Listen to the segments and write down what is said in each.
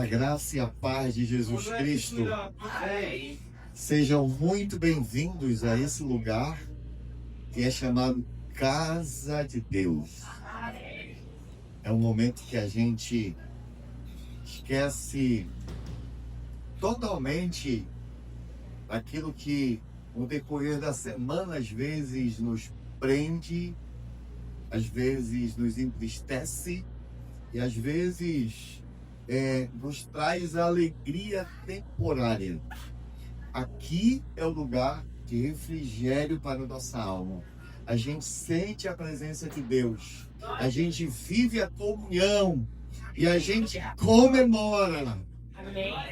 A graça e a paz de Jesus Cristo sejam muito bem-vindos a esse lugar que é chamado Casa de Deus. É um momento que a gente esquece totalmente aquilo que no decorrer da semana às vezes nos prende, às vezes nos entristece e às vezes nos traz alegria temporária. Aqui é o lugar de refrigério para a nossa alma. A gente sente a presença de Deus, a gente vive a comunhão e a gente comemora,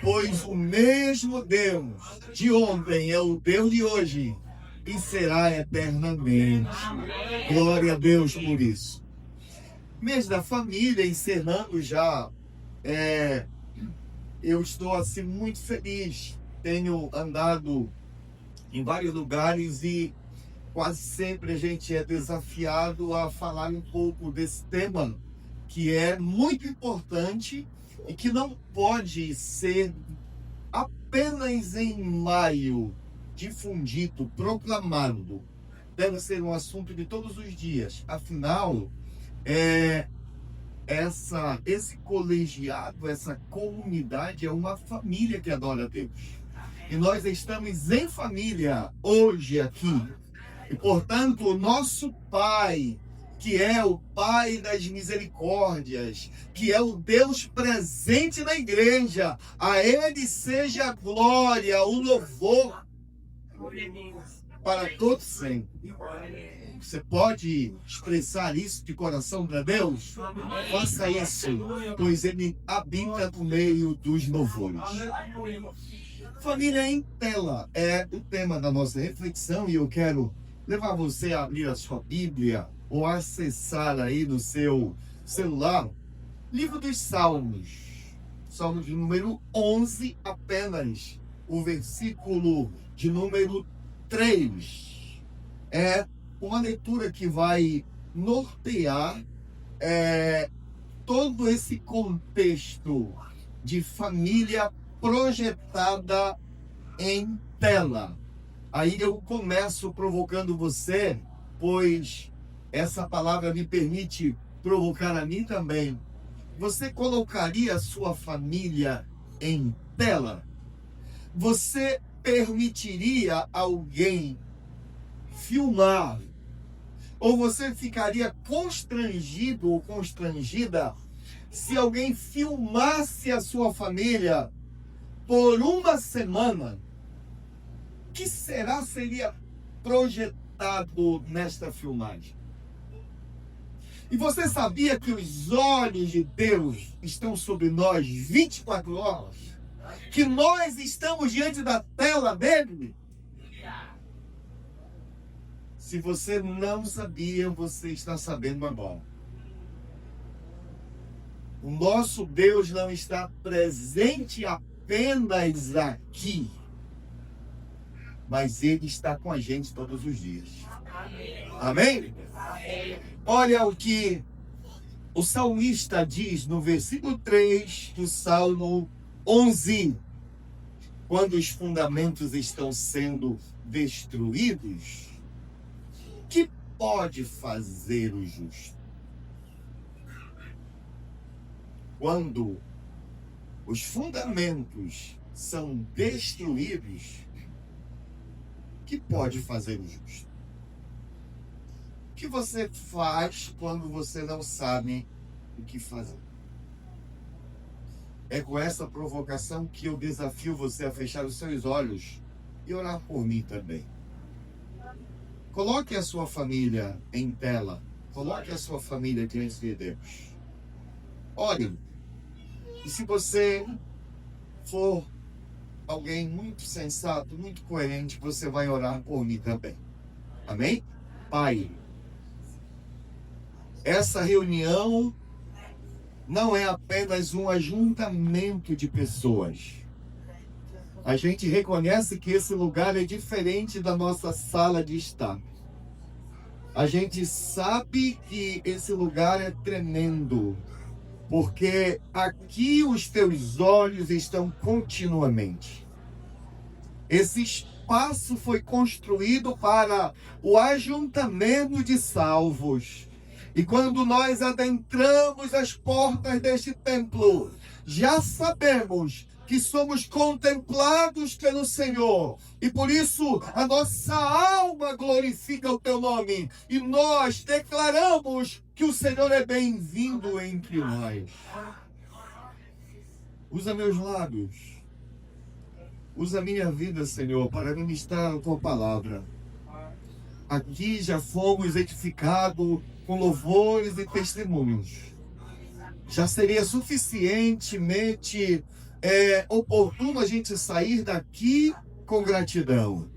pois o mesmo Deus de ontem é o Deus de hoje e será eternamente. Glória a Deus por isso. Mês da família, encerrando já, eu estou assim muito feliz. Tenho andado em vários lugares e quase sempre a gente é desafiado a falar um pouco desse tema que é muito importante e que não pode ser apenas em maio difundido, proclamado. Deve ser um assunto de todos os dias. Afinal, esse colegiado, essa comunidade é uma família que adora a Deus. E nós estamos em família hoje aqui. E, portanto, o nosso Pai, que é o Pai das misericórdias, que é o Deus presente na igreja, a Ele seja a glória, o louvor para todos sempre. Você pode expressar isso de coração para Deus? Faça isso, pois Ele habita no meio dos louvores. Família em tela é o tema da nossa reflexão e eu quero levar você a abrir a sua Bíblia ou acessar aí no seu celular Livro dos Salmos, Salmo de número 11 apenas, o versículo de número 3. É uma leitura que vai nortear todo esse contexto de família projetada em tela. Aí eu começo provocando você, pois essa palavra me permite provocar a mim também. Você colocaria a sua família em tela? Você permitiria alguém filmar? Ou você ficaria constrangido ou constrangida se alguém filmasse a sua família por uma semana? O que seria projetado nesta filmagem? E você sabia que os olhos de Deus estão sobre nós 24 horas? Que nós estamos diante da tela dele? Se você não sabia, você está sabendo agora. O nosso Deus não está presente apenas aqui, mas Ele está com a gente todos os dias. Amém? Olha o que o salmista diz no versículo 3 do Salmo 11. Quando os fundamentos estão sendo destruídos, o que pode fazer o justo? Quando os fundamentos são destruídos, o que pode fazer o justo? O que você faz quando você não sabe o que fazer? É com essa provocação que eu desafio você a fechar os seus olhos e orar por mim também. Coloque a sua família em tela. Coloque a sua família diante de Deus. Ore. E se você for alguém muito sensato, muito coerente, você vai orar por mim também. Amém? Pai, essa reunião não é apenas um ajuntamento de pessoas. A gente reconhece que esse lugar é diferente da nossa sala de estar. A gente sabe que esse lugar é tremendo. porque aqui os teus olhos estão continuamente. Esse espaço foi construído para o ajuntamento de salvos. E quando nós adentramos as portas deste templo, já sabemos que somos contemplados pelo Senhor. E por isso a nossa alma glorifica o teu nome. E nós declaramos que o Senhor é bem-vindo entre nós. Usa meus lábios. Usa a minha vida, Senhor, para ministrar a tua palavra. Aqui já fomos edificados com louvores e testemunhos. Já seria suficientemente oportuno a gente sair daqui com gratidão.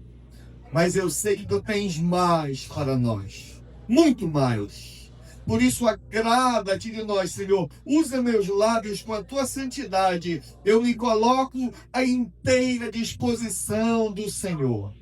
Mas eu sei que tu tens mais para nós. Muito mais. Por isso, agrada-te de nós, Senhor. Usa meus lábios com a tua santidade. Eu me coloco à inteira disposição do Senhor.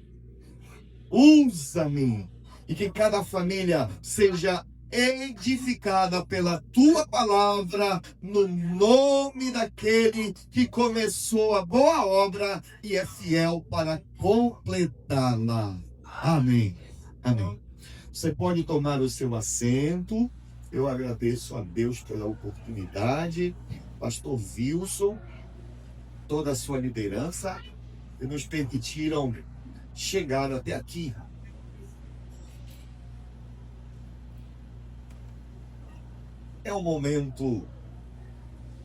Usa-me. E que cada família seja edificada pela tua palavra, no nome daquele que começou a boa obra e é fiel para completá-la. Amém. Amém. Você pode tomar o seu assento. Eu agradeço a Deus pela oportunidade. Pastor Wilson, toda a sua liderança, que nos permitiram chegar até aqui. É um momento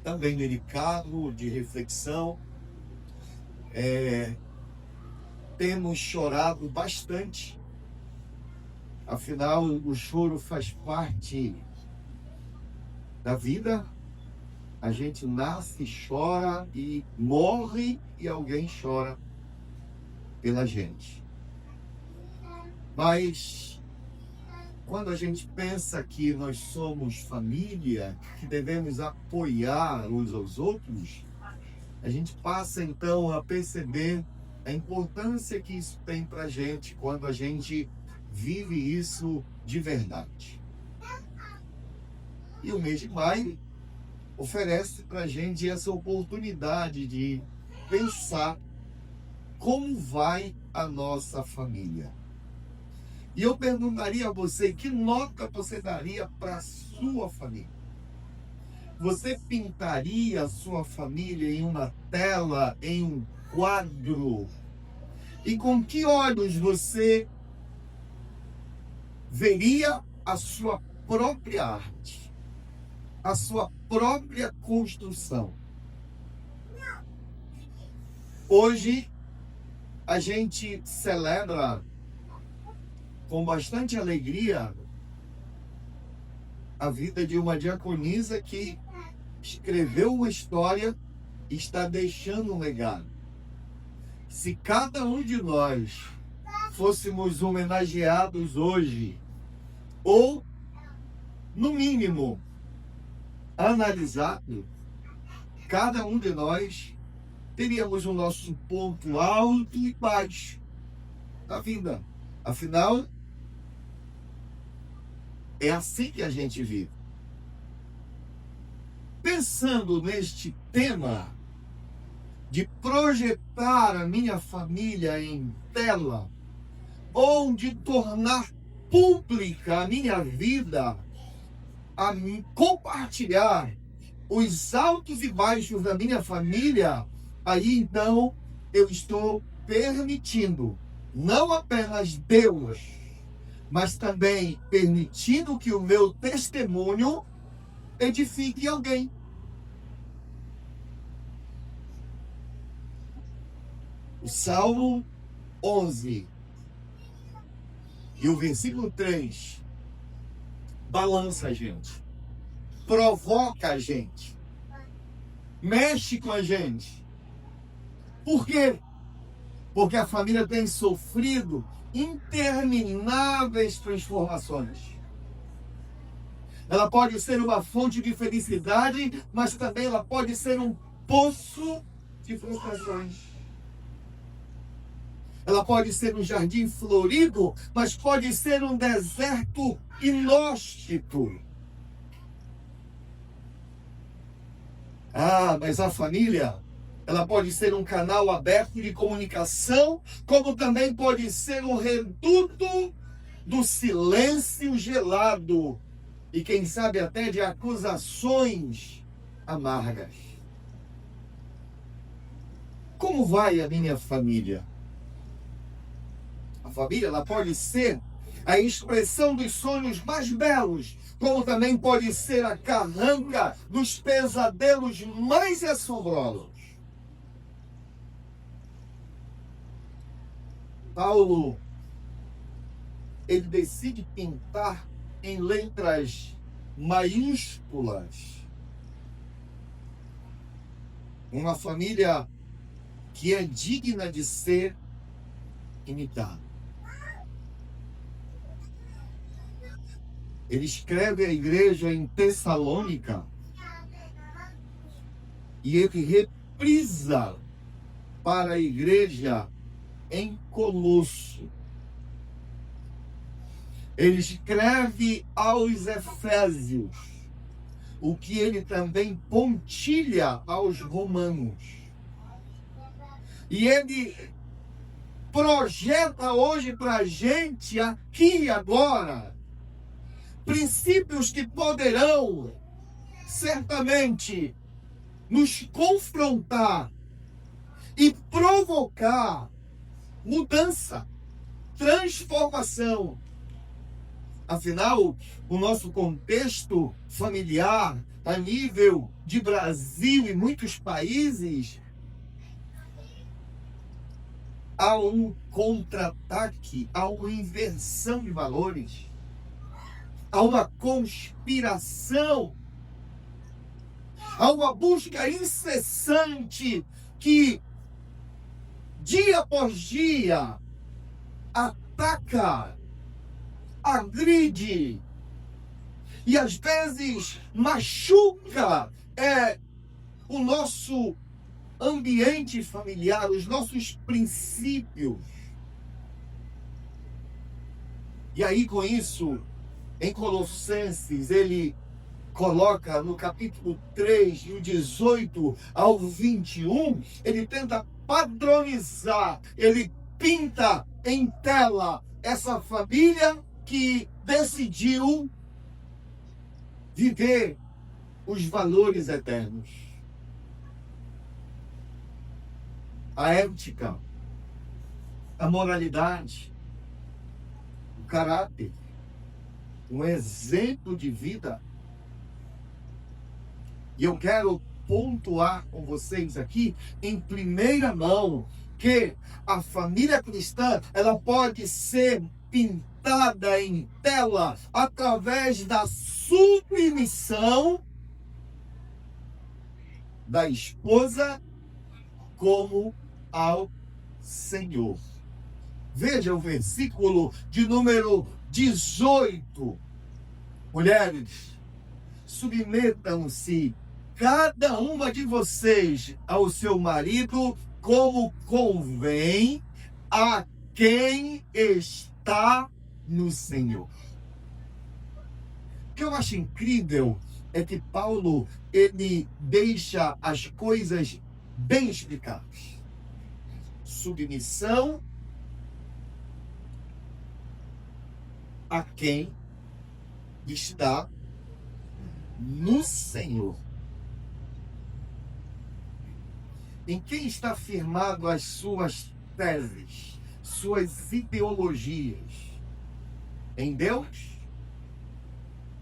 também delicado de reflexão. Temos chorado bastante. Afinal, o choro faz parte da vida. A gente nasce, chora e morre e alguém chora pela gente. Mas quando a gente pensa que nós somos família, que devemos apoiar uns aos outros, a gente passa então a perceber a importância que isso tem para a gente quando a gente vive isso de verdade. E o mês de maio oferece para a gente essa oportunidade de pensar como vai a nossa família. E eu perguntaria a você, que nota você daria para a sua família? Você pintaria a sua família em uma tela, em um quadro? E com que olhos você veria a sua própria arte, a sua própria construção? Hoje a gente celebra com bastante alegria a vida de uma diaconisa que escreveu uma história e está deixando um legado. Se cada um de nós fôssemos homenageados hoje, ou, no mínimo, analisado, cada um de nós teríamos o nosso ponto alto e baixo da vida. Afinal, é assim que a gente vive. Pensando neste tema de projetar a minha família em tela, ou de tornar pública a minha vida, a compartilhar os altos e baixos da minha família, aí então eu estou permitindo não apenas Deus, mas também permitindo que o meu testemunho edifique alguém. O Salmo 11 e o versículo 3 balança a gente, provoca a gente, mexe com a gente. Por quê? Porque a família tem sofrido intermináveis transformações. Ela pode ser uma fonte de felicidade, mas também ela pode ser um poço de frustrações. Ela pode ser um jardim florido, mas pode ser um deserto inóspito. Ah, mas a família, ela pode ser um canal aberto de comunicação, como também pode ser um reduto do silêncio gelado e quem sabe até de acusações amargas. Como vai a minha família? A família, ela pode ser a expressão dos sonhos mais belos, como também pode ser a carranca dos pesadelos mais assombrosos. Paulo, ele decide pintar em letras maiúsculas uma família que é digna de ser imitada. Ele escreve à igreja em Tessalônica e ele reprisa para a igreja em Colosso. Ele escreve aos Efésios o que ele também pontilha aos romanos. E ele projeta hoje para a gente, aqui e agora, princípios que poderão certamente nos confrontar e provocar mudança, transformação. Afinal, o nosso contexto familiar, a nível de Brasil e muitos países, há um contra-ataque, há uma inversão de valores, há uma conspiração, há uma busca incessante que, dia após dia, ataca, agride e às vezes machuca o nosso ambiente familiar, os nossos princípios. E aí, com isso, em Colossenses, ele coloca no capítulo 3, do 18 ao 21, ele tenta padronizar, ele pinta em tela essa família que decidiu viver os valores eternos. A ética, a moralidade, o caráter, um exemplo de vida. E eu quero pontuar com vocês aqui, em primeira mão, que a família cristã, ela pode ser pintada em tela através da submissão da esposa como ao Senhor. Veja o versículo de número 18. Mulheres, submetam-se cada uma de vocês ao seu marido como convém a quem está no Senhor. O que eu acho incrível é que Paulo, ele deixa as coisas bem explicadas. Submissão a quem está no Senhor. Em quem está firmado as suas teses, suas ideologias? Em Deus?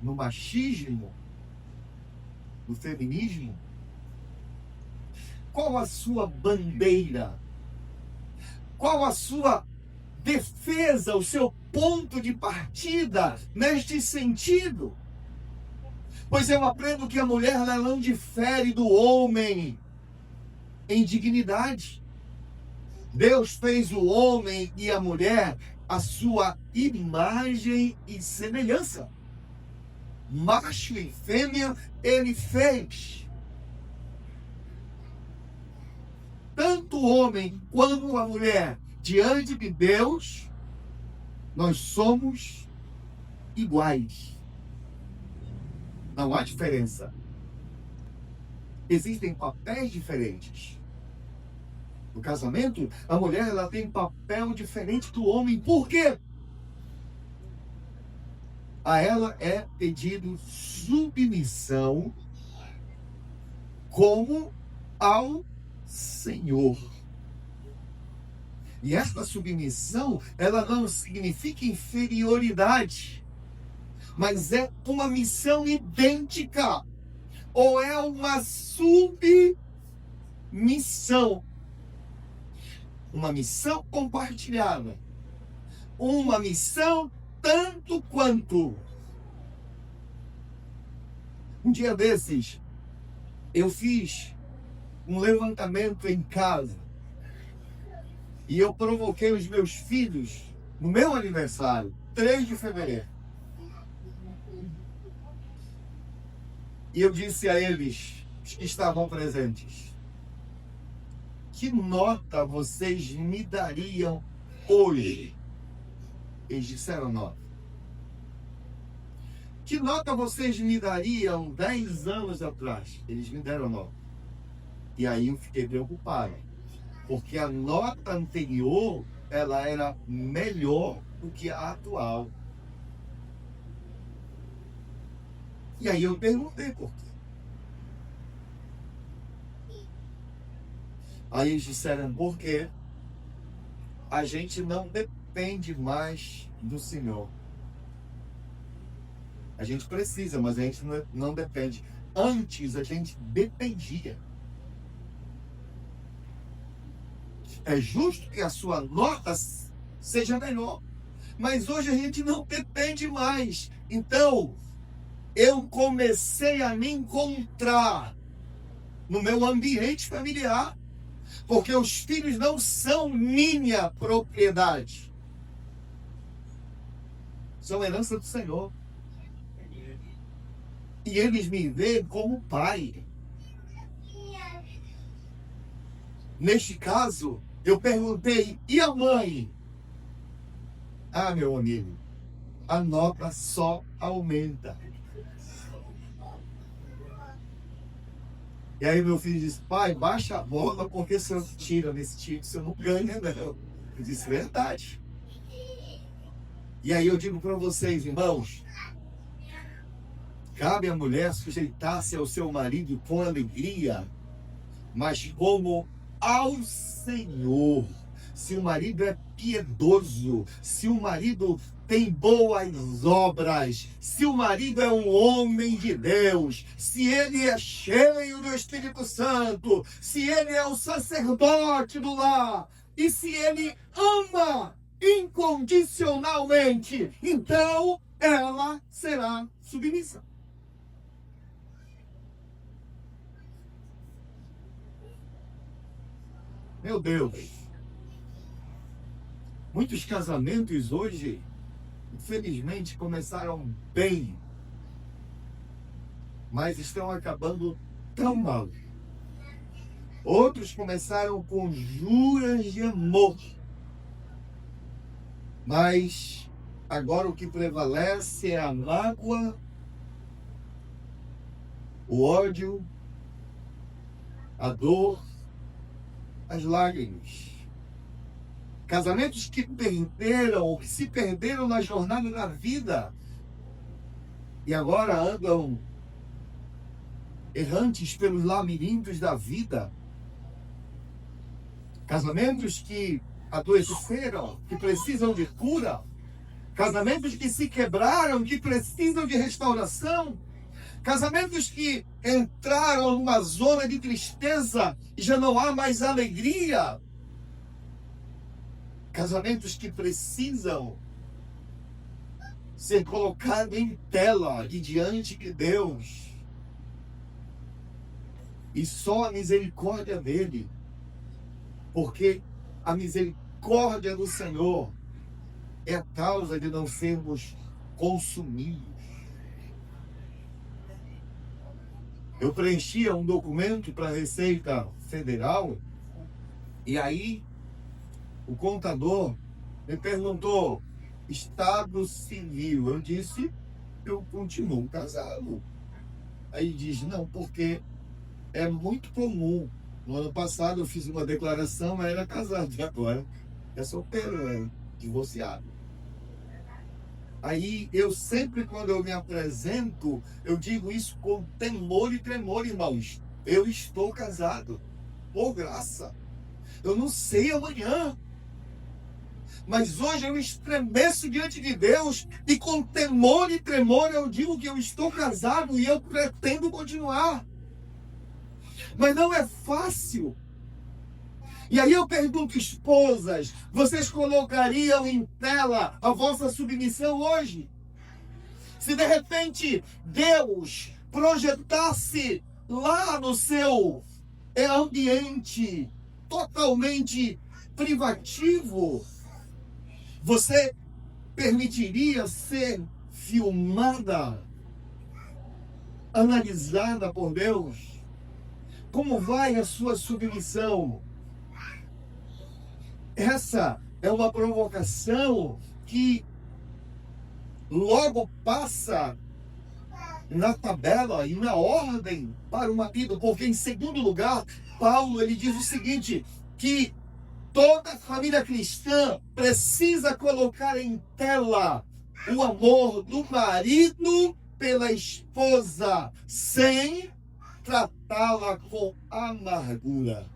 No machismo? No feminismo? Qual a sua bandeira? Qual a sua defesa, o seu ponto de partida neste sentido? Pois eu aprendo que a mulher ela não difere do homem em dignidade. Deus fez o homem e a mulher a sua imagem e semelhança. Macho e fêmea ele fez. Tanto o homem quanto a mulher, diante de Deus, nós somos iguais. Não há diferença. Existem papéis diferentes. No casamento, a mulher ela tem papel diferente do homem. Por quê? A ela é pedido submissão como ao Senhor. E essa submissão, ela não significa inferioridade, mas é uma missão idêntica, ou é uma submissão. Uma missão compartilhada. Uma missão tanto quanto. Um dia desses, eu fiz um levantamento em casa. E eu provoquei os meus filhos no meu aniversário, 3 de fevereiro. E eu disse a eles, os que estavam presentes, que nota vocês me dariam hoje? Eles disseram 9. Que nota vocês me dariam 10 anos atrás? Eles me deram 9. E aí eu fiquei preocupado, porque a nota anterior, ela era melhor do que a atual. E aí eu perguntei por quê. Aí eles disseram, porque a gente não depende mais do Senhor. A gente precisa, mas a gente não depende. Antes a gente dependia. É justo que a sua nota seja melhor, mas hoje a gente não depende mais. Então, eu comecei a me encontrar no meu ambiente familiar, porque os filhos não são minha propriedade, são herança do Senhor. E eles me veem como pai. Neste caso, eu perguntei, e a mãe? Ah, meu amigo, a nota só aumenta. E aí meu filho disse, pai, baixa a bola, porque se eu tira nesse time, você não ganha, não. Eu disse, verdade. E aí eu digo para vocês, irmãos, cabe à mulher sujeitar-se ao seu marido com alegria, mas como ao Senhor. Se o marido é piedoso, se o marido tem boas obras, se o marido é um homem de Deus, se ele é cheio do Espírito Santo, se ele é o sacerdote do lar, e se ele ama incondicionalmente, então ela será submissa. Meu Deus, muitos casamentos hoje, infelizmente, começaram bem, mas estão acabando tão mal. Outros começaram com juras de amor, mas agora o que prevalece é a mágoa, o ódio, a dor, as lágrimas. Casamentos que perderam, ou que se perderam na jornada da vida e agora andam errantes pelos labirintos da vida. Casamentos que adoeceram, que precisam de cura. Casamentos que se quebraram, que precisam de restauração. Casamentos que entraram numa zona de tristeza e já não há mais alegria. Casamentos que precisam ser colocados em tela e diante de Deus. E só a misericórdia dele. Porque a misericórdia do Senhor é a causa de não sermos consumidos. Eu preenchia um documento para a Receita Federal e aí o contador me perguntou, estado civil. Eu disse, eu continuo casado. Aí diz, não, porque é muito comum. No ano passado eu fiz uma declaração, mas era casado, e agora é solteiro, é divorciado. Aí eu sempre, quando eu me apresento, eu digo isso com temor e tremor, irmãos. Eu estou casado, por graça. Eu não sei amanhã, mas hoje eu estremeço diante de Deus e com temor e tremor eu digo que eu estou casado e eu pretendo continuar. Mas não é fácil. E aí eu pergunto, esposas, vocês colocariam em tela a vossa submissão hoje? Se de repente Deus projetasse lá no seu ambiente totalmente privativo, você permitiria ser filmada, analisada por Deus? Como vai a sua submissão? Essa é uma provocação que logo passa na tabela e na ordem para o marido, porque em segundo lugar, Paulo ele diz o seguinte, que toda família cristã precisa colocar em tela o amor do marido pela esposa, sem tratá-la com amargura.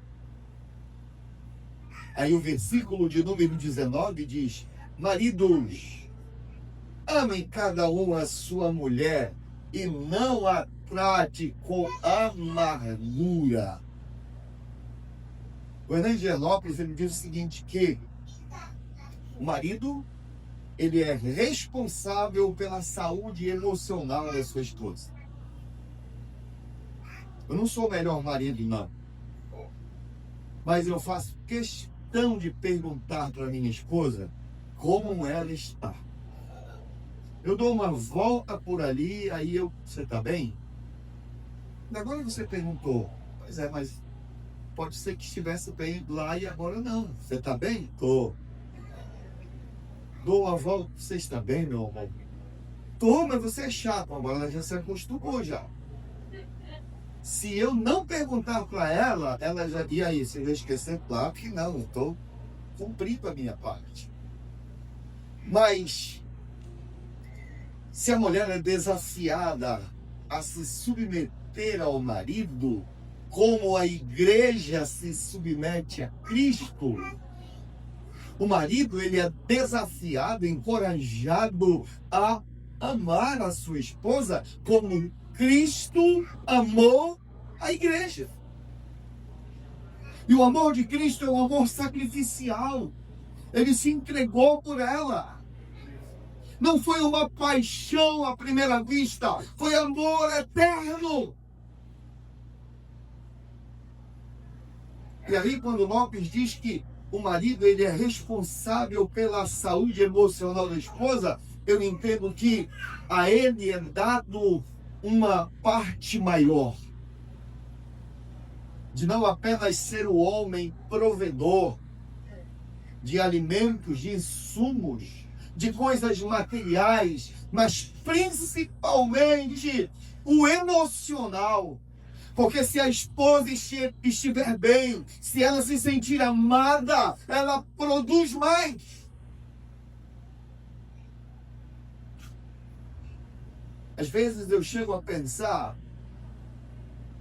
Aí o versículo de número 19 diz, maridos, amem cada um a sua mulher e não a trate com amargura. O Hernandes de Genópolis, ele diz o seguinte, que o marido, ele é responsável pela saúde emocional da sua esposa. Eu não sou o melhor marido, não. Mas eu faço questão de perguntar para minha esposa como ela está. Eu dou uma volta por ali, aí você está bem? Agora você perguntou, pois é, mas pode ser que estivesse bem lá e agora não. Você está bem? Tô. Dou uma volta, você está bem, meu amor? Tô, mas você é chato, agora ela já se acostumou já. Se eu não perguntar para ela, ela já... E aí, você vai esquecer? Claro que não, estou cumprindo a minha parte. Mas, se a mulher é desafiada a se submeter ao marido, como a igreja se submete a Cristo, o marido ele é desafiado, encorajado a amar a sua esposa como Cristo amou a igreja. E o amor de Cristo é um amor sacrificial. Ele se entregou por ela. Não foi uma paixão à primeira vista, foi amor eterno. E aí quando Lopes diz que o marido ele é responsável pela saúde emocional da esposa, eu entendo que a ele é dado uma parte maior, de não apenas ser o homem provedor de alimentos, de insumos, de coisas materiais, mas principalmente o emocional. Porque se a esposa estiver bem, se ela se sentir amada, ela produz mais. Às vezes eu chego a pensar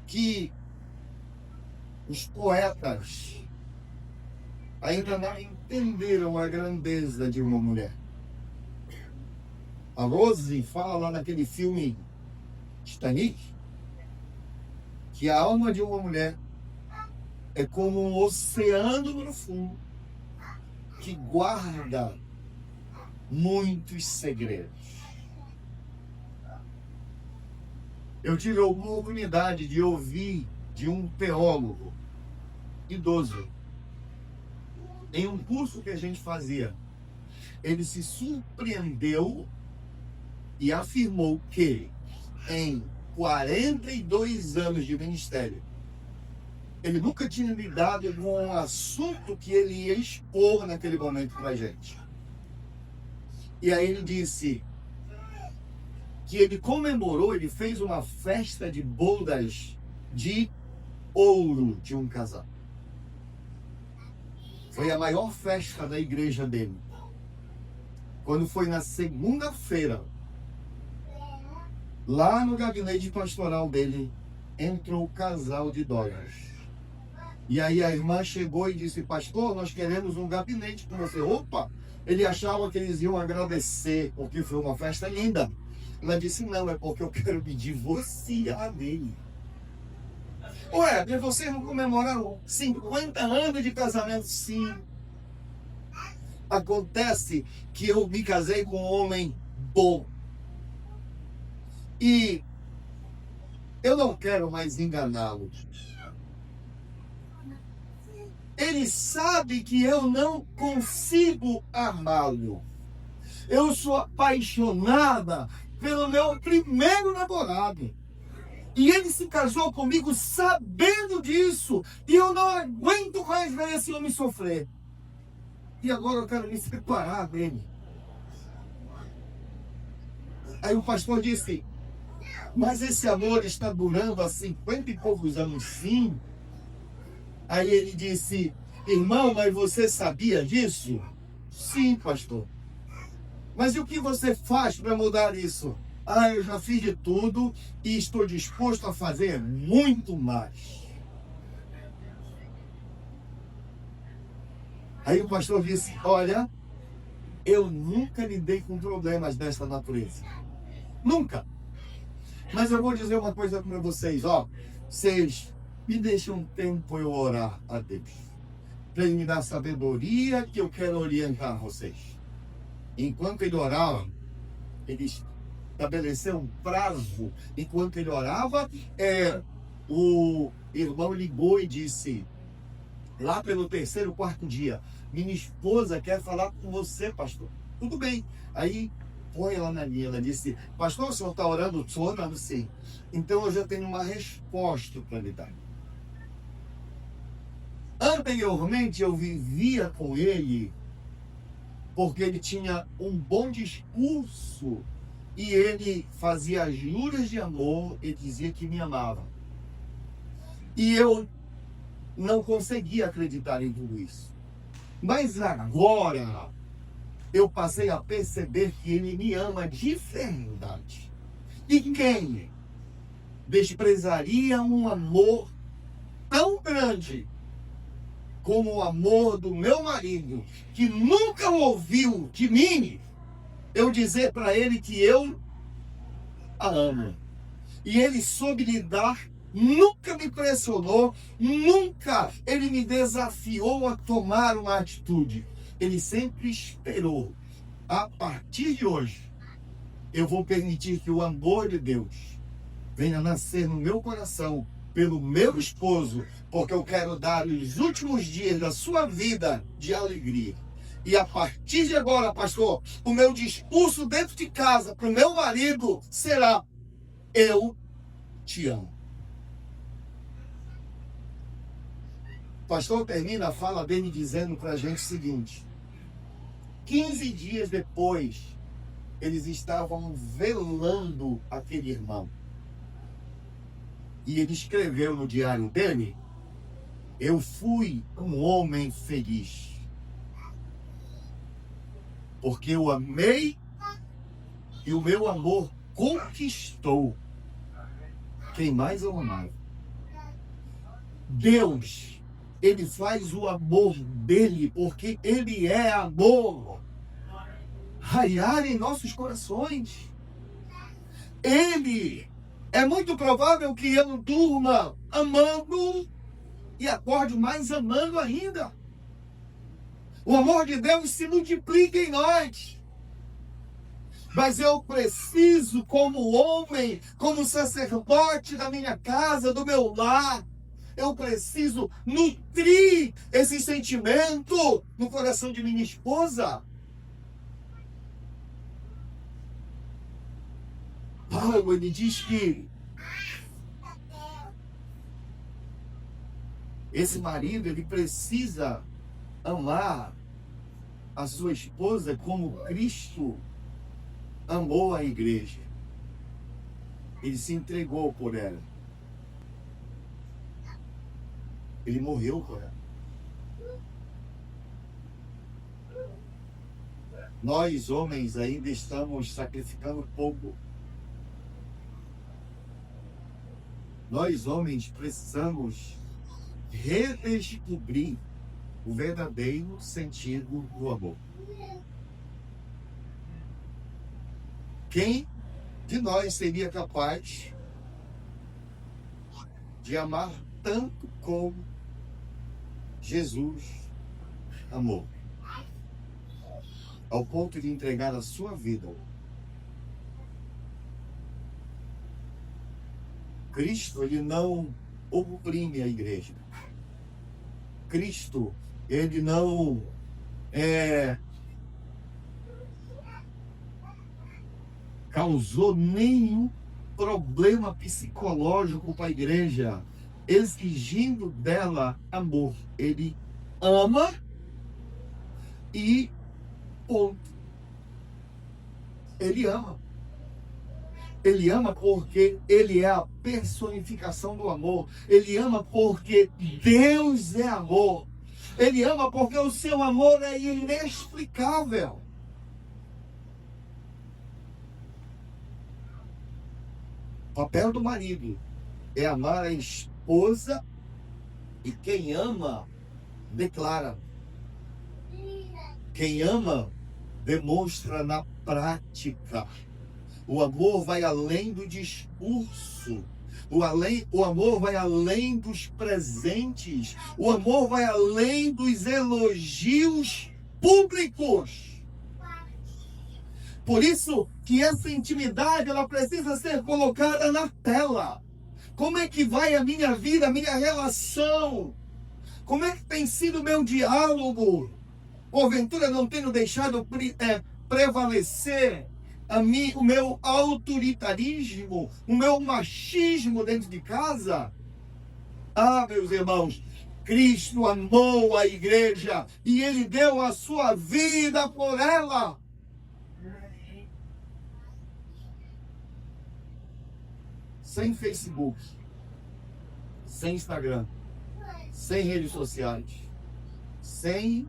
que os poetas ainda não entenderam a grandeza de uma mulher. A Rose fala lá naquele filme Titanic que a alma de uma mulher é como um oceano profundo que guarda muitos segredos. Eu tive a oportunidade de ouvir de um teólogo idoso, em um curso que a gente fazia. Ele se surpreendeu e afirmou que em 42 anos de ministério, ele nunca tinha lidado com um assunto que ele ia expor naquele momento para a gente. E aí ele disse que ele comemorou, ele fez uma festa de bodas de ouro de um casal. Foi a maior festa da igreja dele. Quando foi na segunda-feira, lá no gabinete pastoral dele, entrou o casal de dólares. E aí a irmã chegou e disse: pastor, nós queremos um gabinete com você. Opa! Ele achava que eles iam agradecer, porque foi uma festa linda. Ela disse: não, é porque eu quero me divorciar dele. Ué, mas vocês não comemoraram 50 anos de casamento? Sim. Acontece que eu me casei com um homem bom. E eu não quero mais enganá-lo. Ele sabe que eu não consigo amá-lo. Eu sou apaixonada pelo meu primeiro namorado. E ele se casou comigo sabendo disso. E eu não aguento mais ver esse homem sofrer. E agora eu quero me separar dele. Aí o pastor disse: mas esse amor está durando há 50 e poucos anos, sim. Aí ele disse: irmão, mas você sabia disso? Sim, pastor. Mas e o que você faz para mudar isso? Ah, eu já fiz de tudo e estou disposto a fazer muito mais. Aí o pastor disse: olha, eu nunca lidei com problemas dessa natureza. Nunca. Mas eu vou dizer uma coisa para vocês, ó. Vocês me deixam um tempo eu orar a Deus, para Ele me dar sabedoria, que eu quero orientar vocês. Enquanto ele orava, ele estabeleceu um prazo. Enquanto ele orava, o irmão ligou e disse, lá pelo terceiro, quarto dia: minha esposa quer falar com você, pastor. Tudo bem. Aí põe ela na linha. Ela disse: pastor, o senhor está orando? Estou orando, sim. Então eu já tenho uma resposta para lhe dar. Anteriormente eu vivia com ele porque ele tinha um bom discurso e ele fazia juras de amor e dizia que me amava. E eu não conseguia acreditar em tudo isso. Mas agora eu passei a perceber que ele me ama de verdade. E quem desprezaria um amor tão grande como o amor do meu marido, que nunca ouviu de mim eu dizer para ele que eu a amo? E ele soube lidar, nunca me pressionou, nunca ele me desafiou a tomar uma atitude. Ele sempre esperou: a partir de hoje, eu vou permitir que o amor de Deus venha nascer no meu coração pelo meu esposo, porque eu quero dar os últimos dias da sua vida de alegria. E a partir de agora, pastor, o meu discurso dentro de casa para o meu marido será: eu te amo. O pastor termina a fala dele dizendo para a gente o seguinte: 15 dias depois, eles estavam velando aquele irmão. E ele escreveu no diário dele: eu fui um homem feliz, porque eu amei e o meu amor conquistou quem mais eu amava. Deus, ele faz o amor dele, porque ele é amor, raiar em nossos corações. Ele, é muito provável que eu durma amando e acorde mais amando ainda. O amor de Deus se multiplica em nós. Mas eu preciso, como homem, como sacerdote da minha casa, do meu lar, eu preciso nutrir esse sentimento no coração de minha esposa. Paulo, ele diz que esse marido, ele precisa amar a sua esposa como Cristo amou a igreja. Ele se entregou por ela. Ele morreu por ela. Nós, homens, ainda estamos sacrificando pouco. Nós, homens, precisamos redescobrir o verdadeiro sentido do amor. Quem de nós seria capaz de amar tanto como Jesus amou? Ao ponto de entregar a sua vida. Cristo, ele não oprime a igreja. Cristo, ele não causou nenhum problema psicológico para a igreja, exigindo dela amor. Ele ama e ponto. Ele ama. Ele ama porque ele é a personificação do amor. Ele ama porque Deus é amor. Ele ama porque o seu amor é inexplicável. O papel do marido é amar a esposa, e quem ama, declara. Quem ama, demonstra na prática. O amor vai além do discurso. O amor vai além dos presentes. O amor vai além dos elogios públicos. Por isso que essa intimidade, ela precisa ser colocada na tela. Como é que vai a minha vida, a minha relação? Como é que tem sido o meu diálogo? Porventura não tenho deixado prevalecer o meu autoritarismo, o meu machismo dentro de casa? Ah, meus irmãos, Cristo amou a igreja e ele deu a sua vida por ela. Sem Facebook, sem Instagram, sem redes sociais, sem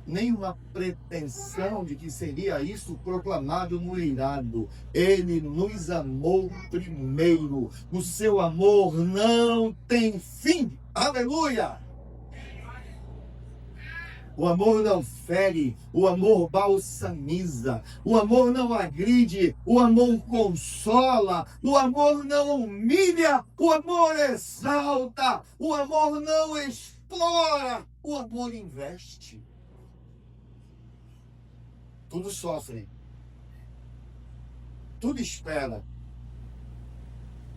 nenhuma pretensão de que seria isso proclamado no reinado. Ele nos amou primeiro. O seu amor não tem fim. Aleluia! O amor não fere, o amor balsamiza, o amor não agride, o amor consola, o amor não humilha, o amor exalta, o amor não explora, o amor investe. Tudo sofre, tudo espera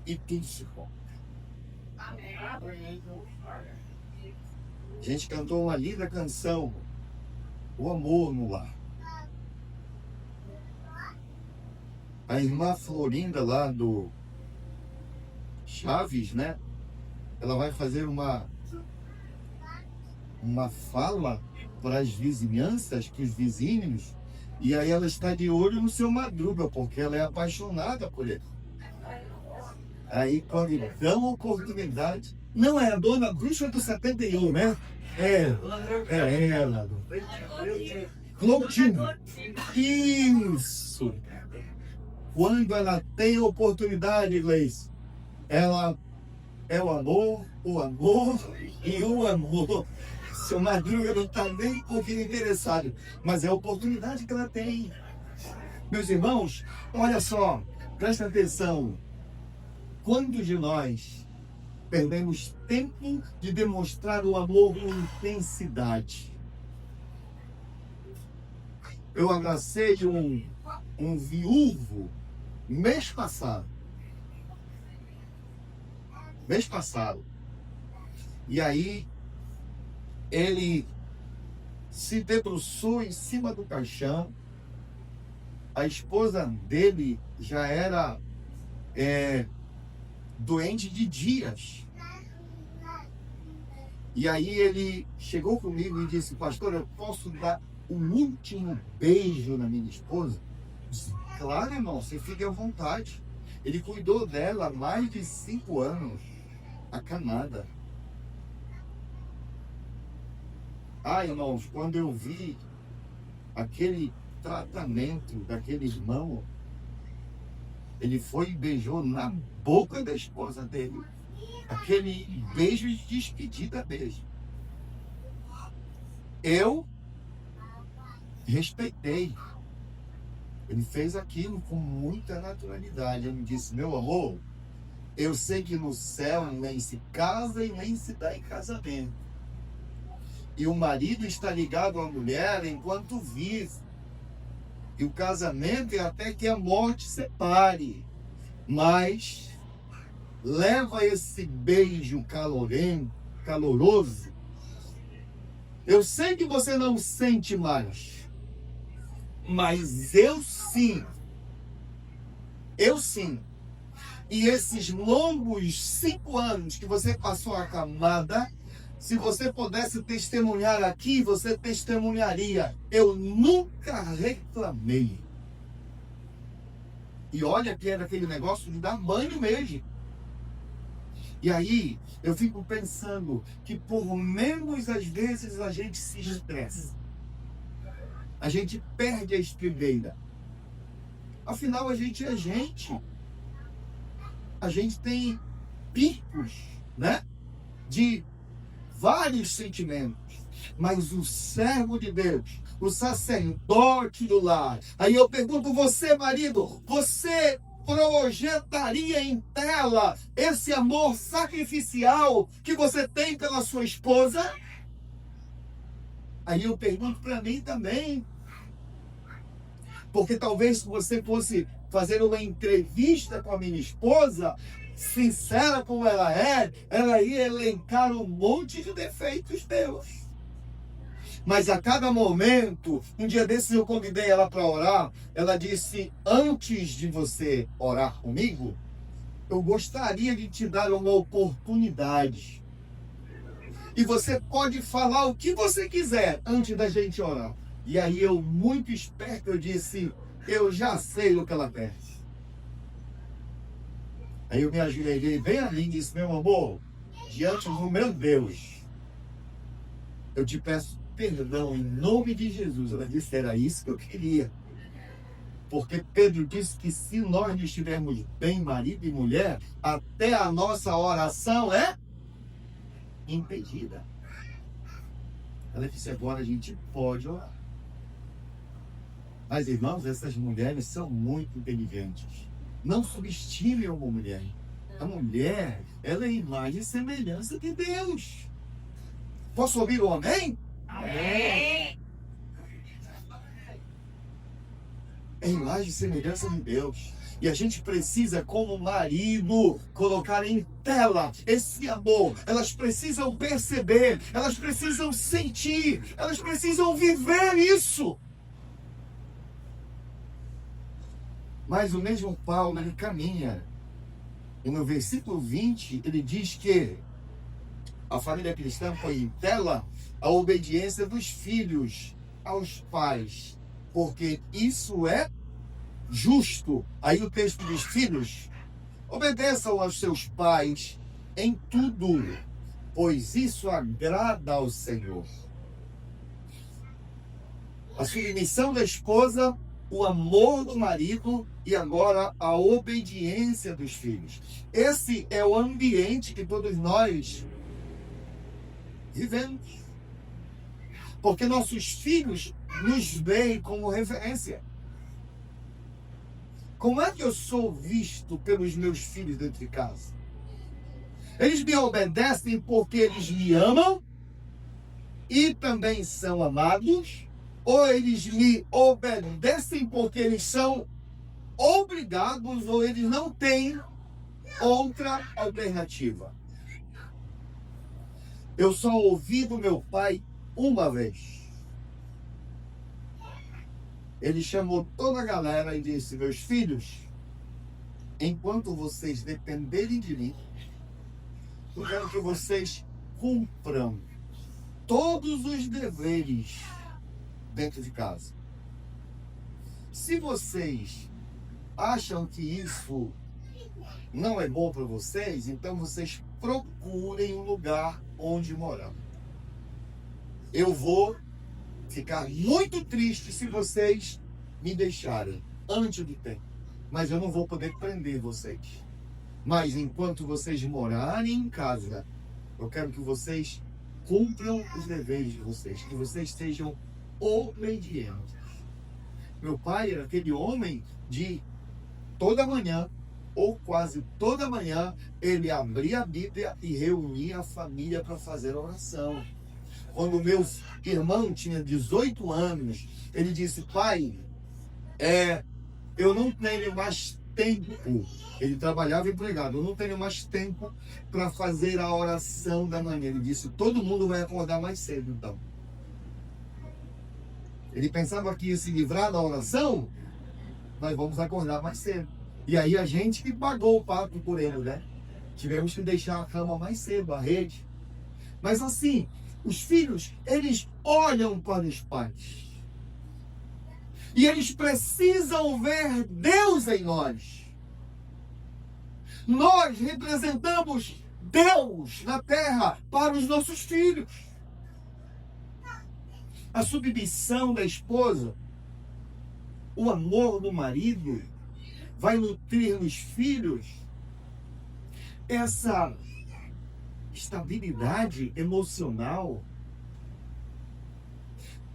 e tudo suporta. A gente cantou uma linda canção, o amor no lar. A irmã Florinda lá do Chaves, né? Ela vai fazer uma fala para as vizinhanças, para os vizinhos, e aí ela está de olho no seu Madruga, porque ela é apaixonada por ele. Aí quando lhe dão a oportunidade, não é a dona bruxa do 71, né? É ela. Clotilde. Isso. Quando ela tem oportunidade, Gleice, ela é o amor e o amor. Seu Madruga não está nem um pouquinho interessado, mas é a oportunidade que ela tem. Meus irmãos, olha só, presta atenção. Quantos de nós perdemos tempo de demonstrar o amor com intensidade? Eu abracei um viúvo mês passado. E aí, ele se debruçou em cima do caixão. A esposa dele já era doente de dias. E aí ele chegou comigo e disse: pastor, eu posso dar um último beijo na minha esposa? Eu disse: claro, irmão, você fique à vontade. Ele cuidou dela há mais de 5 anos, acamada. Irmãos, quando eu vi aquele tratamento daquele irmão, ele foi e beijou na boca da esposa dele. Aquele beijo de despedida mesmo. Eu respeitei. Ele fez aquilo com muita naturalidade. Ele me disse: meu amor, eu sei que no céu nem se casa e nem se dá em casamento. E o marido está ligado à mulher enquanto vive. E o casamento é até que a morte separe. Mas leva esse beijo caloroso. Eu sei que você não sente mais, mas eu sim. Eu sim. E esses longos 5 anos que você passou acamada, se você pudesse testemunhar aqui, você testemunharia: eu nunca reclamei. E olha que era aquele negócio de dar banho mesmo. E aí, eu fico pensando que por menos às vezes a gente se estressa. A gente perde a estribeira. Afinal, a gente é gente. A gente tem picos, né? De vários sentimentos. Mas o servo de Deus, o sacerdote do lar. Aí eu pergunto: você, marido, você projetaria em tela esse amor sacrificial que você tem pela sua esposa? Aí eu pergunto para mim também. Porque talvez se você fosse fazer uma entrevista com a minha esposa, sincera como ela ia elencar um monte de defeitos meus. Mas a cada momento, um dia desses eu convidei ela para orar, ela disse: antes de você orar comigo, eu gostaria de te dar uma oportunidade. E você pode falar o que você quiser antes da gente orar. E aí eu, muito esperto, eu disse: eu já sei o que ela pede. Aí eu me ajoelhei bem ali e disse: meu amor, diante do meu Deus, eu te peço perdão em nome de Jesus. Ela disse: era isso que eu queria. Porque Pedro disse que se nós estivermos bem, marido e mulher, até a nossa oração é impedida. Ela disse: agora a gente pode orar. Mas, irmãos, essas mulheres são muito inteligentes. Não subestime uma mulher. A mulher, ela é imagem e semelhança de Deus. Posso ouvir o amém? Amém. É imagem e semelhança de Deus. E a gente precisa, como marido, colocar em tela esse amor. Elas precisam perceber, elas precisam sentir, elas precisam viver isso. Mas o mesmo Paulo, ele caminha. E no versículo 20, ele diz que a família cristã põe em tela a obediência dos filhos aos pais, porque isso é justo. Aí o texto diz: filhos, obedeçam aos seus pais em tudo, pois isso agrada ao Senhor. A submissão da esposa, o amor do marido e agora a obediência dos filhos. Esse é o ambiente que todos nós vivemos. Porque nossos filhos nos veem como referência. Como é que eu sou visto pelos meus filhos dentro de casa? Eles me obedecem porque eles me amam e também são amados? Ou eles me obedecem porque eles são obrigados ou eles não têm outra alternativa? Eu só ouvi do meu pai uma vez. Ele chamou toda a galera e disse: meus filhos, enquanto vocês dependerem de mim, eu quero que vocês cumpram todos os deveres dentro de casa. Se vocês acham que isso não é bom para vocês, então vocês procurem um lugar onde morar. eu vou ficar muito triste se vocês me deixarem antes do tempo. Mas eu não vou poder prender vocês. Mas enquanto vocês morarem em casa, eu quero que vocês cumpram os deveres de vocês, que vocês sejam obedientes. Meu pai era aquele homem de toda manhã, ou quase toda manhã, ele abria a Bíblia e reunia a família para fazer oração. Quando meu irmão tinha 18 anos, ele disse: pai, eu não tenho mais tempo. Ele trabalhava empregado. Eu não tenho mais tempo para fazer a oração da manhã. Ele disse: todo mundo vai acordar mais cedo, então. Ele pensava que ia se livrar da oração, nós vamos acordar mais cedo. E aí a gente que pagou o pato por ele, né? Tivemos que deixar a cama mais cedo, a rede. Mas assim, os filhos, eles olham para os pais. E eles precisam ver Deus em nós. Nós representamos Deus na terra para os nossos filhos. A submissão da esposa, o amor do marido, vai nutrir nos filhos essa estabilidade emocional.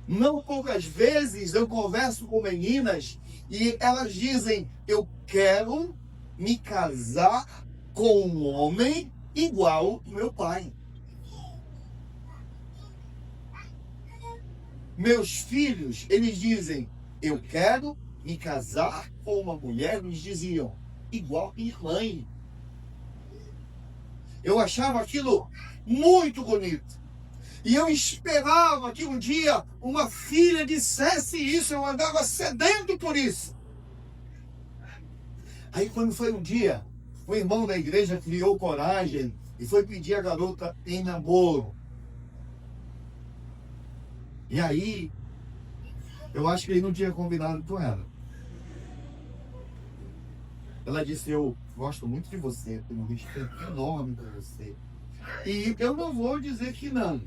Não poucas vezes eu converso com meninas e elas dizem: eu quero me casar com um homem igual ao meu pai. Meus filhos, eles dizem: eu quero me casar com uma mulher, eles diziam, igual minha mãe. Eu achava aquilo muito bonito. E eu esperava que um dia uma filha dissesse isso, eu andava sedento por isso. Aí quando foi um dia, o irmão da igreja criou coragem e foi pedir a garota em namoro. E aí, eu acho que ele não tinha combinado com ela. Ela disse: eu gosto muito de você, tenho um respeito enorme por você. E eu não vou dizer que não.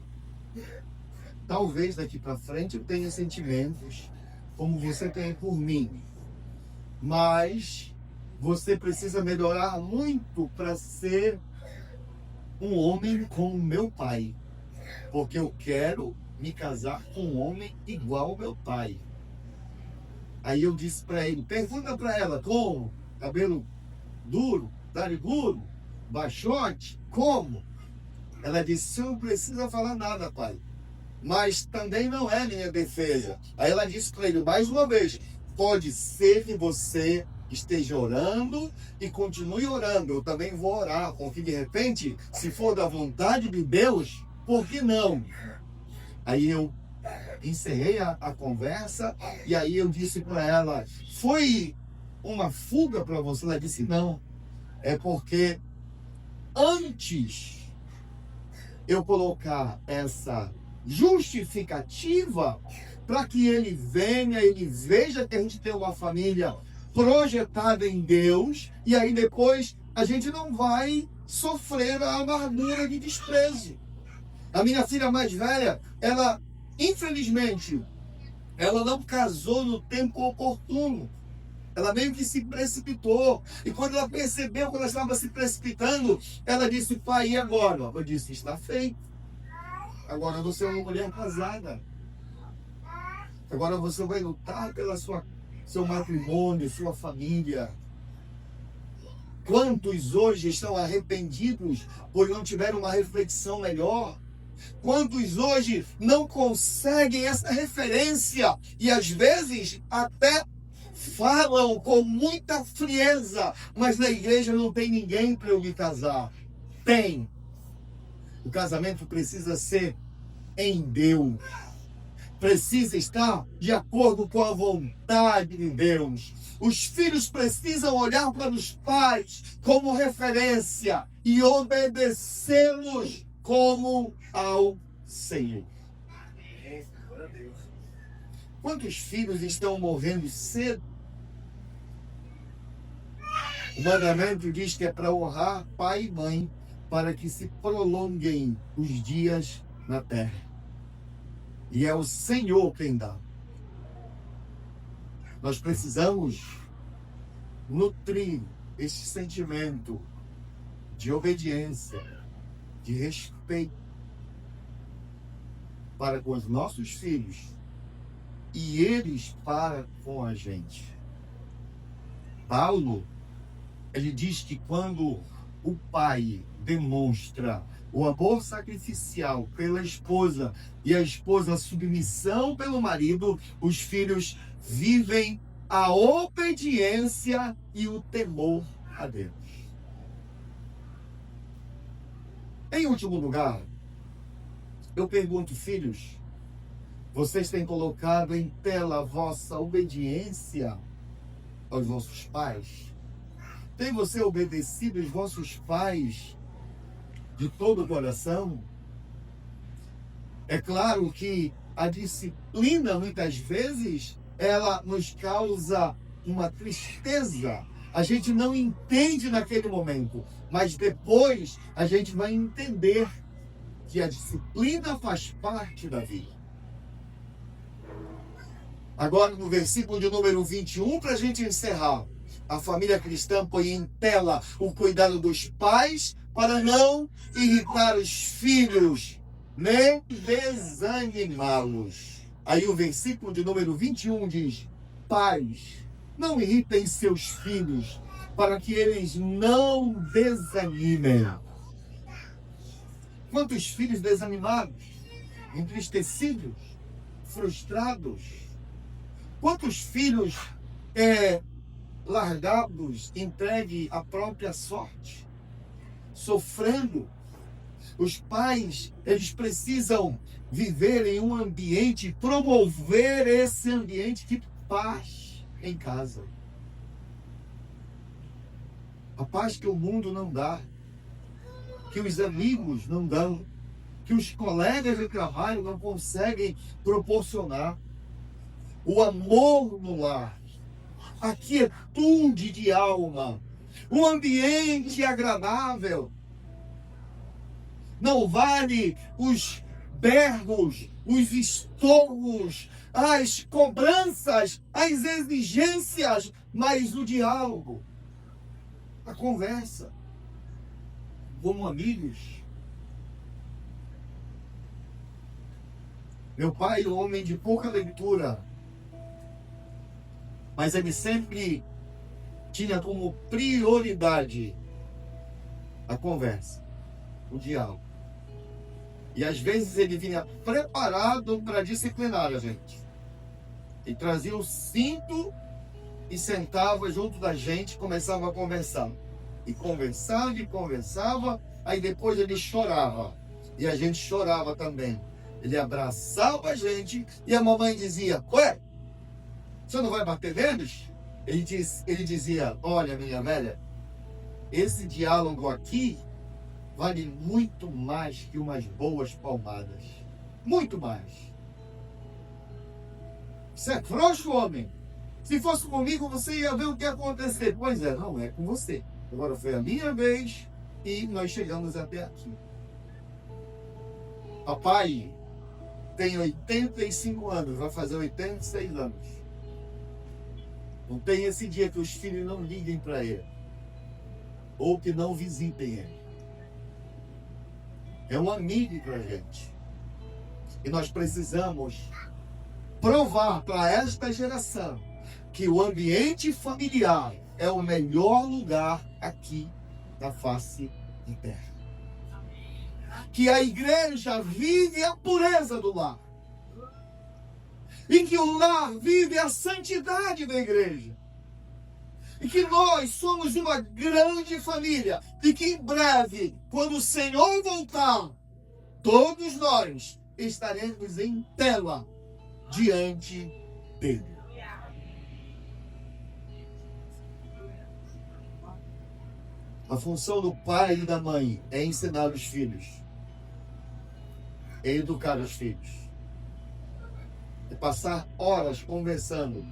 Talvez daqui para frente eu tenha sentimentos como você tem por mim. Mas você precisa melhorar muito para ser um homem como meu pai. Porque eu quero me casar com um homem igual ao meu pai. Aí eu disse para ele: pergunta para ela como? Cabelo duro, narigudo, baixote, como? Ela disse: não precisa falar nada, pai. Mas também não é minha defesa. Aí ela disse para ele mais uma vez: pode ser que você esteja orando e continue orando. Eu também vou orar, porque de repente, se for da vontade de Deus, por que não? Aí eu encerrei a conversa e aí eu disse para ela: foi uma fuga para você? Ela disse: não, é porque antes eu colocar essa justificativa para que ele venha, ele veja que a gente tem uma família projetada em Deus, e aí depois a gente não vai sofrer a amargura de desprezo. A minha filha mais velha, ela, infelizmente, ela não casou no tempo oportuno. Ela meio que se precipitou. E quando ela percebeu que ela estava se precipitando, ela disse: pai, e agora? Eu disse: está feito. Agora você é uma mulher casada. Agora você vai lutar pela seu matrimônio, sua família. Quantos hoje estão arrependidos por não tiver uma reflexão melhor? Quantos hoje não conseguem essa referência e às vezes até falam com muita frieza, mas na igreja não tem ninguém para eu me casar. Tem. O casamento precisa ser em Deus. Precisa estar de acordo com a vontade de Deus. Os filhos precisam olhar para os pais como referência e obedecê-los como ao Senhor. Quantos filhos estão morrendo cedo? O mandamento diz que é para honrar pai e mãe, para que se prolonguem os dias na terra. E é o Senhor quem dá. Nós precisamos nutrir esse sentimento de obediência, de respeito para com os nossos filhos e eles para com a gente. Paulo, ele diz que quando o pai demonstra o amor sacrificial pela esposa e a esposa a submissão pelo marido, os filhos vivem a obediência e o temor a Deus. Em último lugar, eu pergunto, filhos, vocês têm colocado em tela a vossa obediência aos vossos pais? Tem você obedecido aos vossos pais de todo o coração? É claro que a disciplina, muitas vezes, ela nos causa uma tristeza. A gente não entende naquele momento, mas depois a gente vai entender que a disciplina faz parte da vida. Agora, no versículo de número 21, para a gente encerrar, a família cristã põe em tela o cuidado dos pais para não irritar os filhos, nem desanimá-los. Aí o versículo de número 21 diz: pais, não irritem seus filhos, para que eles não desanimem. Quantos filhos desanimados, entristecidos, frustrados? Quantos filhos largados, entregue à própria sorte, sofrendo? Os pais, eles precisam viver em um ambiente, promover esse ambiente de paz em casa. A paz que o mundo não dá, que os amigos não dão, que os colegas de trabalho não conseguem proporcionar. O amor no lar, a quietude de alma, um ambiente agradável. Não vale os berros, os estorros, as cobranças, as exigências, mas o diálogo, a conversa, como amigos. Meu pai, um homem de pouca leitura, mas ele sempre tinha como prioridade a conversa, o diálogo. E às vezes ele vinha preparado para disciplinar a gente. Ele trazia o cinto e sentava junto da gente, começava a conversar. E conversava, aí depois ele chorava. E a gente chorava também. Ele abraçava a gente e a mamãe dizia: ué, você não vai bater neles? Ele dizia: olha, minha velha, esse diálogo aqui vale muito mais que umas boas palmadas. Muito mais. Você é frouxo, homem? Se fosse comigo, você ia ver o que ia acontecer. Pois é, não é com você. Agora foi a minha vez e nós chegamos até aqui. Papai tem 85 anos, vai fazer 86 anos. Não tem esse dia que os filhos não liguem para ele, ou que não visitem ele. É um amigo para a gente. E nós precisamos provar para esta geração que o ambiente familiar é o melhor lugar aqui na face da terra. Que a igreja vive a pureza do lar. E que o lar vive a santidade da igreja. E que nós somos uma grande família. E que em breve, quando o Senhor voltar, todos nós estaremos em tela diante dele. A função do pai e da mãe é ensinar os filhos, é educar os filhos, é passar horas conversando,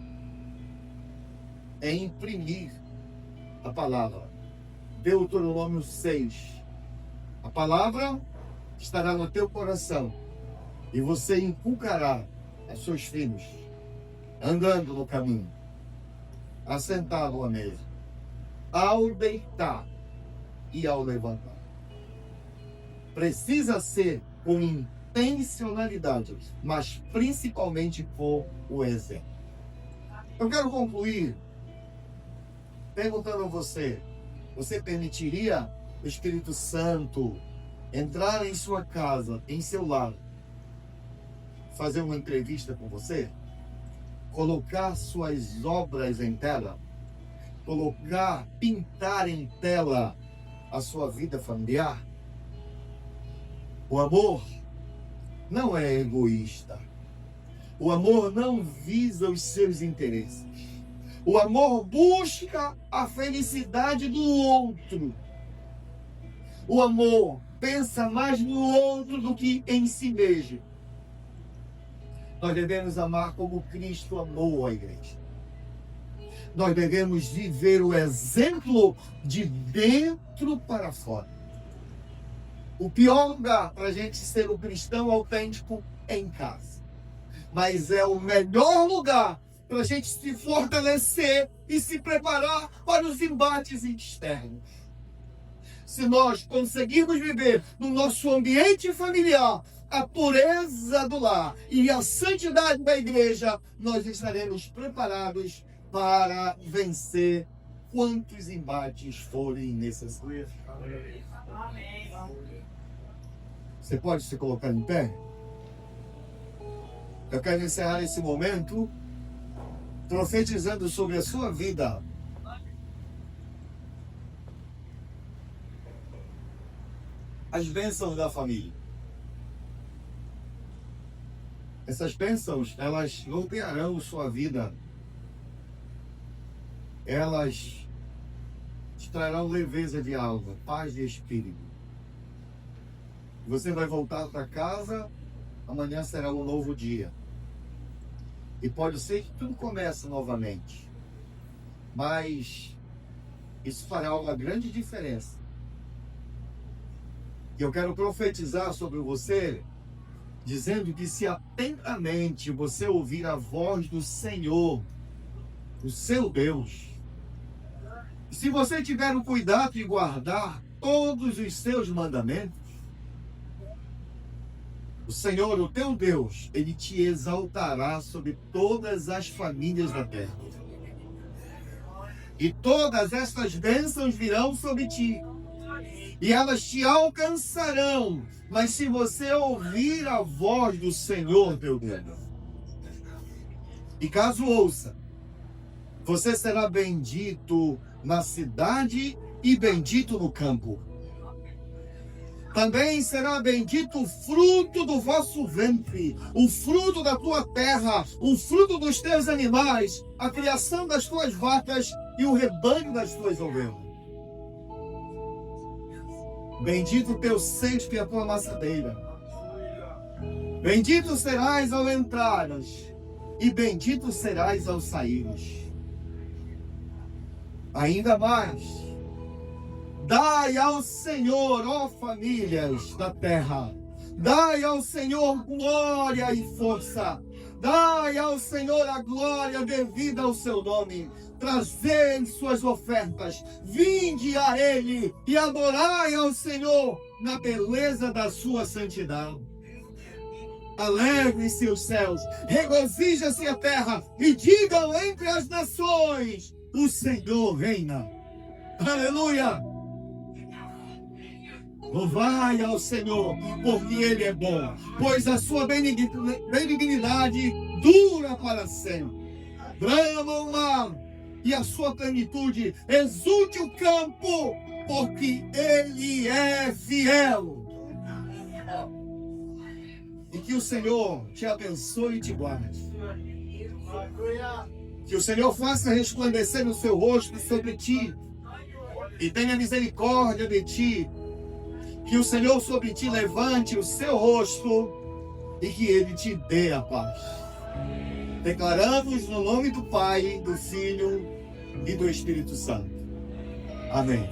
é imprimir a palavra. Deuteronômio 6. A palavra estará no teu coração E você inculcará a seus filhos, andando no caminho, assentado à mesa, ao deitar e ao levantar. Precisa ser com intencionalidade, mas principalmente por o exemplo. Eu quero concluir perguntando a você: você permitiria o Espírito Santo entrar em sua casa, em seu lar, fazer uma entrevista com você? Colocar suas obras em tela? Pintar em tela a sua vida familiar? O amor não é egoísta. O amor não visa os seus interesses. O amor busca a felicidade do outro. O amor pensa mais no outro do que em si mesmo. Nós devemos amar como Cristo amou a igreja. Nós devemos viver o exemplo de dentro para fora. O pior lugar para a gente ser um cristão autêntico é em casa. Mas é o melhor lugar para a gente se fortalecer e se preparar para os embates externos. Se nós conseguirmos viver no nosso ambiente familiar a pureza do lar e a santidade da igreja, nós estaremos preparados para vencer quantos embates forem necessários. Você pode se colocar em pé? Eu quero encerrar esse momento profetizando sobre a sua vida. As bênçãos da família. Essas bênçãos, elas nortearão sua vida. Elas te trarão leveza de alma, paz de espírito. Você vai voltar para casa, amanhã será um novo dia. E pode ser que tudo comece novamente. Mas isso fará uma grande diferença. E eu quero profetizar sobre você, dizendo que se atentamente você ouvir a voz do Senhor, o seu Deus, se você tiver o cuidado de guardar todos os seus mandamentos, o Senhor, o teu Deus, Ele te exaltará sobre todas as famílias da terra. E todas estas bênçãos virão sobre ti. E elas te alcançarão. Mas se você ouvir a voz do Senhor, teu Deus, e caso ouça, você será bendito na cidade e bendito no campo. Também será bendito o fruto do vosso ventre, o fruto da tua terra, o fruto dos teus animais, a criação das tuas vacas e o rebanho das tuas ovelhas. Bendito o teu cesto e a tua maçadeira. Bendito serás ao entrares e bendito serás ao saíres. Ainda mais, dai ao Senhor, ó famílias da terra, dai ao Senhor glória e força, dai ao Senhor a glória devida ao seu nome, trazei suas ofertas, vinde a Ele e adorai ao Senhor na beleza da sua santidade. Alegrem-se os céus, regozija-se a terra e digam entre as nações: o Senhor reina. Aleluia! Louvai ao Senhor, porque Ele é bom, pois a sua benignidade dura para sempre. Brama o mar e a sua plenitude, exulte o campo, porque Ele é fiel. E que o Senhor te abençoe e te guarde. Que o Senhor faça resplandecer o seu rosto sobre ti e tenha misericórdia de ti. Que o Senhor sobre ti levante o seu rosto e que Ele te dê a paz. Declaramos no nome do Pai, do Filho e do Espírito Santo. Amém.